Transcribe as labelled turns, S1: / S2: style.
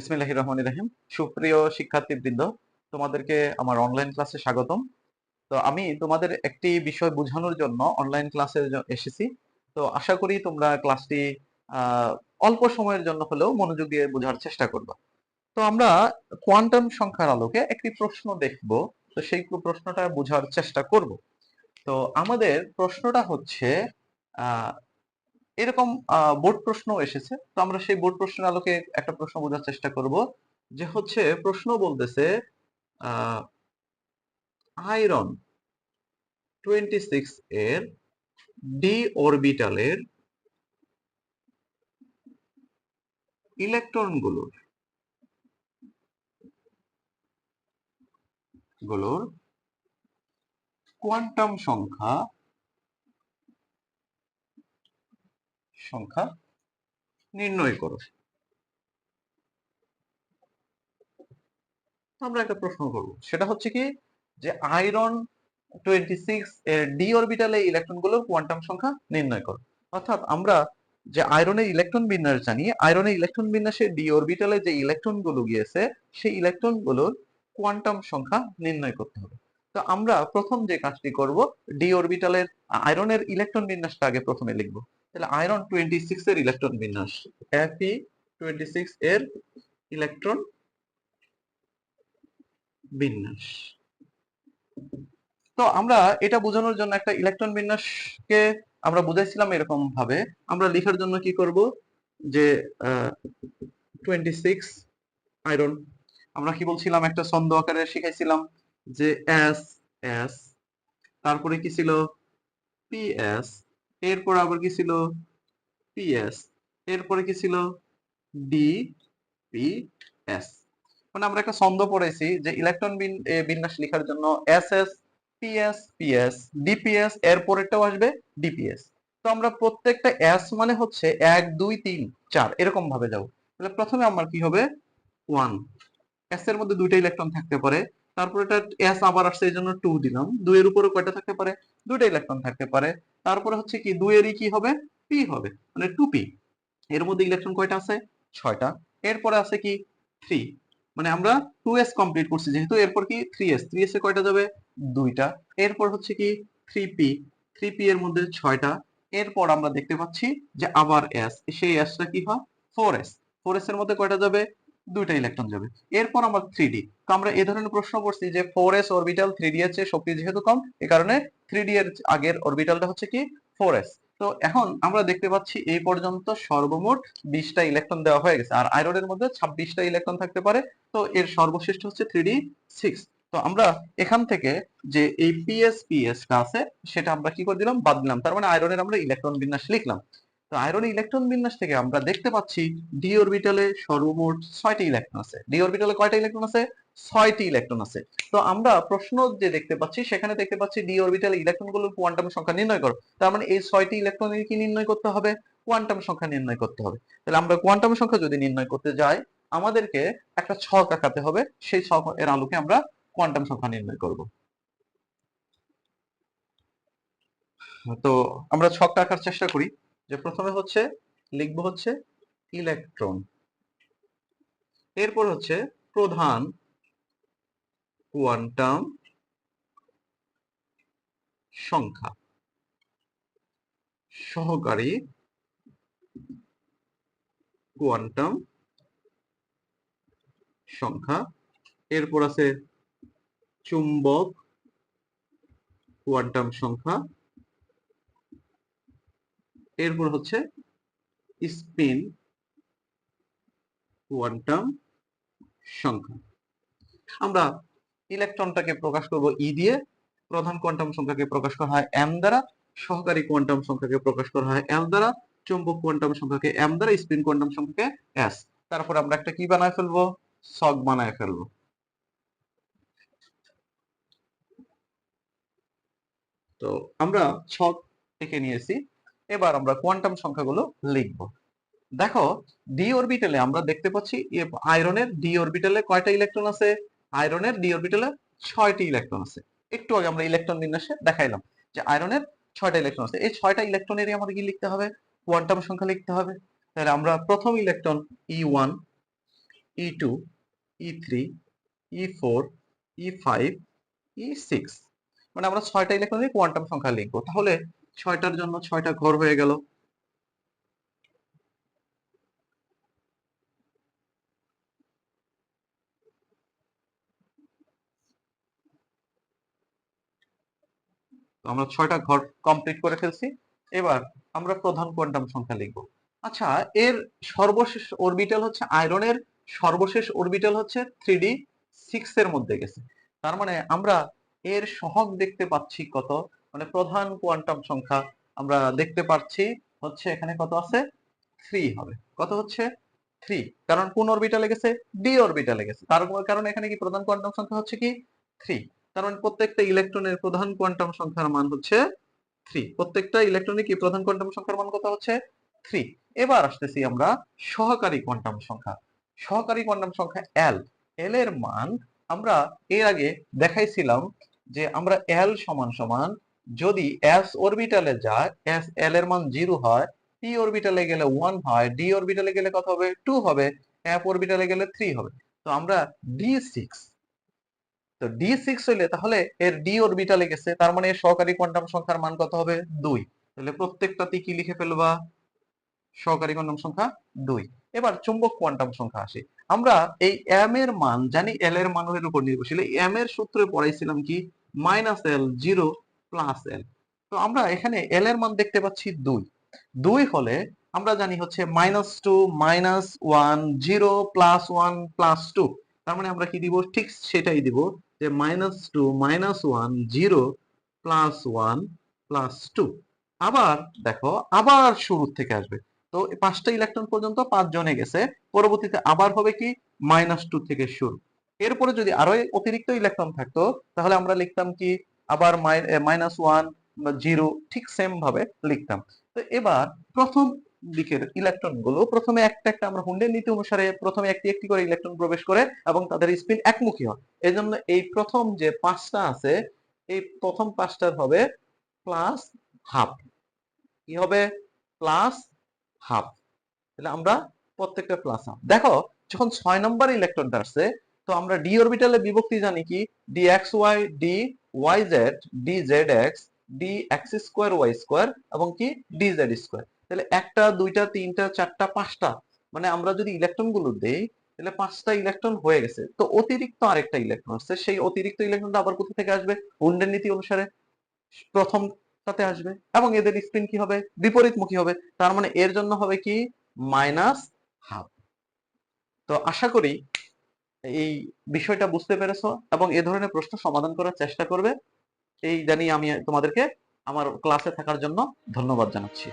S1: বিসমিল্লাহির রহমানির রহিম। সুপ্রিয় শিক্ষার্থীবৃন্দ, তোমাদেরকে আমার অনলাইন ক্লাসে স্বাগতম। তো আমি তোমাদের একটি বিষয় বোঝানোর জন্য অনলাইন ক্লাসে এসেছি। তো আশা করি তোমরা ক্লাসটি আহ, অল্প সময়ের জন্য হলেও মনোযোগ দিয়ে বোঝার চেষ্টা করবে। তো আমরা কোয়ান্টাম সংখ্যার আলোকে একটি প্রশ্ন দেখব। তো সেই প্রশ্নটা বোঝার চেষ্টা করব। তো আমাদের প্রশ্নটা হচ্ছে আহ এরকম বোর্ড প্রশ্ন এসেছে। তো আমরা সেই বোর্ড প্রশ্নের আলোকে একটা প্রশ্ন বোঝার চেষ্টা করব, যে হচ্ছে প্রশ্ন বলতেছে আয়রন 26 এর ডি অরবিটালের ইলেকট্রন গুলোর কোয়ান্টাম সংখ্যা নির্ণয় করো। আমরা একটা প্রশ্ন করব, সেটা হচ্ছে কি, যে আয়রন 26 এর ডি অরবিটালে ইলেকট্রন গুলোর কোয়ান্টাম সংখ্যা নির্ণয় করো। অর্থাৎ আমরা যে আয়রনের ইলেকট্রন বিন্যাস জানি, আয়রনের ইলেকট্রন বিন্যাসে ডি অরবিটালে যে ইলেকট্রন গুলো গিয়েছে সেই ইলেকট্রন গুলোর কোয়ান্টাম সংখ্যা নির্ণয় করতে হবে। তো আমরা প্রথম যে কাজটি করব, ডি অরবিটালের আয়রনের ইলেকট্রন বিন্যাসটা আগে প্রথমে লিখব। তাহলে আয়রন 26 এর ইলেকট্রন বিন্যাস, Fe26 এর ইলেকট্রন বিন্যাস। তো আমরা এটা বোঝানোর জন্য একটা ইলেকট্রন বিন্যাসকে আমরা বুঝাইছিলাম এরকম ভাবে। আমরা লেখার জন্য কি করব, যে 26 আয়রন, আমরা কি বলছিলাম, একটা ছন্দ আকারে শিখাইছিলাম যে এস এস, তারপরে কি ছিল পিএস, এরপর আবার কি ছিল পিএস, এরপরে কি ছিল ডি পি এস। মানে আমরা একটা ছন্দ পড়েছি যে ইলেকট্রন বিন্যাস লেখার জন্য S S PS PS DPS, এর পরেরটাও আসবে ডিপিএস। তো আমরা প্রত্যেকটা এস মানে হচ্ছে 1 2 3 4 এরকম ভাবে যাব। তাহলে প্রথমে আমার কি হবে 1, এস এর মধ্যে দুইটা ইলেকট্রন থাকতে পারে। তারপর এটা এস আবার আসছে এই জন্য 2 দিলাম। 2 এর উপরে কয়টা থাকতে পারে, দুইটা ইলেকট্রন থাকতে পারে। তারপরে হচ্ছে কি 2 এরই কি হবে, পি হবে, মানে 2p। এর মধ্যে ইলেকট্রন কয়টা আছে, 6টা। এরপরে আছে কি 3, মানে আমরা 2s কমপ্লিট করছি যেহেতু, এরপর কি 3s, 3s এ কয়টা যাবে, দুইটা। এরপর হচ্ছে কি 3p, 3p এর মধ্যে 6টা। এরপর আমরা দেখতে পাচ্ছি যে আবার s, সেই sটা কি হয় 4s, 4s এর মধ্যে কয়টা যাবে, দুইটা ইলেকট্রন যাবে। এরপর আমরা 3d। তো আমরা এই ধরনের প্রশ্ন করছি যে 4s অরবিটাল 3d এর চেয়ে শক্তি যেহেতু কম, এই কারণে 3d এর আগের অরবিটালটা হচ্ছে কি 4s। তো এখন আমরা দেখতে পাচ্ছি এই পর্যন্ত সর্বমোট 20টা ইলেকট্রন দেওয়া হয়ে গেছে, আর আয়রনের মধ্যে 26টা ইলেকট্রন থাকতে পারে। তো এর সর্বশ্রেষ্ঠ হচ্ছে 3d6। তো আমরা এখান থেকে যে এই পিএস পিএসটা আছে সেটা আমরা কি করে দিলাম, বাদ দিলাম। তার মানে আয়রনের আমরা ইলেকট্রন বিন্যাস লিখলাম। তো আয়রনের ইলেকট্রন বিন্যাস থেকে আমরা দেখতে পাচ্ছি ডি অরবিটালে সর্বমোট 6টি ইলেকট্রন আছে। ডি অরবিটালে কয়টা ইলেকট্রন আছে, 6টি ইলেকট্রন আছে। তো আমরা প্রশ্ন যে দেখতে পাচ্ছি সেখানে দেখতে পাচ্ছি ডি অরবিটালে ইলেকট্রনগুলোর কোয়ান্টাম সংখ্যা নির্ণয় করো। তার মানে এই 6টি ইলেকট্রনের কি নির্ণয় করতে হবে, কোয়ান্টাম সংখ্যা নির্ণয় করতে হবে। তাহলে আমরা কোয়ান্টাম সংখ্যা যদি নির্ণয় করতে যাই, আমাদেরকে একটা ছক আঁকাতে হবে। সেই ছক এর আলোকে আমরা কোয়ান্টাম সংখ্যা নির্ণয় করব। তো আমরা ছকটা আঁকার চেষ্টা করি। যে প্রথমে হচ্ছে লিখবো হচ্ছে ইলেকট্রন, এরপর হচ্ছে প্রধান কোয়ান্টাম সংখ্যা, সহকারী কোয়ান্টাম সংখ্যা, এরপর আছে চুম্বক কোয়ান্টাম সংখ্যা, এরপর হচ্ছে স্পিন কোয়ান্টাম সংখ্যা। আমরা ইলেকট্রনটাকে প্রকাশ করব ই দিয়ে, প্রধান কোয়ান্টাম সংখ্যাকে প্রকাশ করা হয় এম দ্বারা, সহকারী কোয়ান্টাম সংখ্যাকে প্রকাশ করা হয় এল দ্বারা, চুম্বক কোয়ান্টাম সংখ্যাকে এম দ্বারা, স্পিন কোয়ান্টাম সংখ্যাকে এস। তারপর আমরা একটা কি বানায় ফেলবো, ছক বানায় ফেলবো। তো আমরা ছক এঁকে নিয়েছি, এবার আমরা কোয়ান্টাম সংখ্যাগুলো লিখব। দেখো ডি অরবিটালে আমরা দেখতে পাচ্ছি আয়রনের ডি অরবিটালে কয়টা ইলেকট্রন আছে, আয়রনের ডি অরবিটালে 6টি ইলেকট্রন আছে। একটু আগে আমরা ইলেকট্রন বিন্যাসে দেখাইলাম যে আয়রনের 6টা ইলেকট্রন আছে। এই 6টা ইলেকট্রনেরই আমাদের কি লিখতে হবে, কোয়ান্টাম সংখ্যা লিখতে হবে। তাহলে আমরা প্রথম electron E1, E2, E3, E4, E5, E6। মানে আমরা 6টা ইলেকট্রনিক কোয়ান্টাম সংখ্যা লিখবো। তাহলে 6টার জন্য 6টা ঘর হয়ে গেল। তো আমরা 6টা ঘর কমপ্লিট করে ফেলছি। এবার আমরা প্রধান কোয়ান্টাম সংখ্যা লিখব। আচ্ছা, এর সর্বশেষ অরবিটাল হচ্ছে আয়রনের সর্বশেষ অরবিটাল হচ্ছে 3d6 এর মধ্যে গেছে। তার মানে আমরা এর সহগ দেখতে পাচ্ছি কত, মানে প্রধান কোয়ান্টাম সংখ্যা আমরা দেখতে পাচ্ছি হচ্ছে এখানে কত আছে, 3 হবে। কত হচ্ছে 3, কারণ কোন অরবিটালে গেছে, ডি অরবিটালে গেছে। তার কারণ এখানে কি প্রধান কোয়ান্টাম সংখ্যা হচ্ছে কি 3। তার মানে প্রত্যেকটা ইলেকট্রনের প্রধান কোয়ান্টাম সংখ্যার মান হচ্ছে 3। প্রত্যেকটা ইলেকট্রনের কি প্রধান কোয়ান্টাম সংখ্যার মান কত হচ্ছে 3। এবার আসতেছি আমরা সহকারী কোয়ান্টাম সংখ্যা। সহকারী কোয়ান্টাম সংখ্যা এল। এল এর মান আমরা এর আগে দেখাইছিলাম যে আমরা এল সমান সমান যদি এস অরবিটালে যায়, এস এল এর মান 0 হয়, পি অরবিটালে গেলে 1 হয়, ডি অরবিটালে গেলে কত হবে 2 হবে, এফ অরবিটালে গেলে 3 হবে। তো আমরা ডি6, তো ডি6 হইলে তাহলে এর ডি অরবিটালে গেছে, তার মানে এর সহকারী কোয়ান্টাম সংখ্যার মান কত হবে 2। তাহলে প্রত্যেকটাতে কি লিখে ফেলবা, সহকারী কোয়ান্টাম সংখ্যা 2। এবার চুম্বক কোয়ান্টাম সংখ্যা আসে। আমরা এই এম এর মান জানি এল এর মানের উপর নির্ভরশীল। এম এর সূত্রে পড়াইছিলাম কি -L 0 +L। তো আমরা এখানে এল এর মান দেখতে পাচ্ছি 2। 2 হলে আমরা জানি হচ্ছে -2 -1 0 +1 +2। তার মানে আমরা কি দিব, ঠিক সেটাই দিব যে -2 -1 0 +1 +2। আবার দেখো, আবার শুরু থেকে আসবে। তো 5টা ইলেকট্রন পর্যন্ত 5 জনে গেছে, পরবর্তীতে আবার হবে কি -2 থেকে শুরু। এরপরে যদি আরো অতিরিক্ত ইলেকট্রন থাকতো তাহলে আমরা লিখতাম কি আবার -1 বা 0, ঠিক সেম ভাবে লিখতাম। তো এবার প্রথম দিকের ইলেকট্রন গুলো প্রথমে একটা একটা আমরা হুন্ডের নীতি অনুসারে প্রথমে একটি একটি করে ইলেকট্রন প্রবেশ করে এবং তাদের স্পিন একমুখী হয়। এজন্য এই প্রথম যে 5টা আছে, এই প্রথম 5টার হবে প্লাস হাফ। কি হবে, প্লাস হাফ। তাহলে আমরা প্রত্যেকটা প্লাস হাফ। দেখো, যখন 6 নম্বর ইলেকট্রনটা আসছে, তো আমরা ডি অরবিটালে বিভক্তি জানি কি, d x y, d y z, d z x, d x square y square এবং কি ডি জেড স্কোয়ার। তাহলে একটা, দুইটা, তিনটা, চারটা, 5টা, মানে আমরা যদি ইলেকট্রন গুলো দেই তাহলে 5টা ইলেকট্রন হয়ে গেছে। তো অতিরিক্ত আরেকটা ইলেকট্রন আসছে, সেই অতিরিক্ত ইলেকট্রনটা আবার কোথা থেকে আসবে, হুন্ডের নীতি অনুসারে প্রথমটাতে আসবে এবং এদের স্পিন কি হবে, বিপরীতমুখী হবে। তার মানে এর জন্য হবে কি -হাফ। তো আশা করি এই বিষয়টা বুঝতে পেরেছো এবং এ ধরনের প্রশ্ন সমাধান করার চেষ্টা করবে। এই জানিয়ে আমি তোমাদেরকে আমার ক্লাসে থাকার জন্য ধন্যবাদ জানাচ্ছি।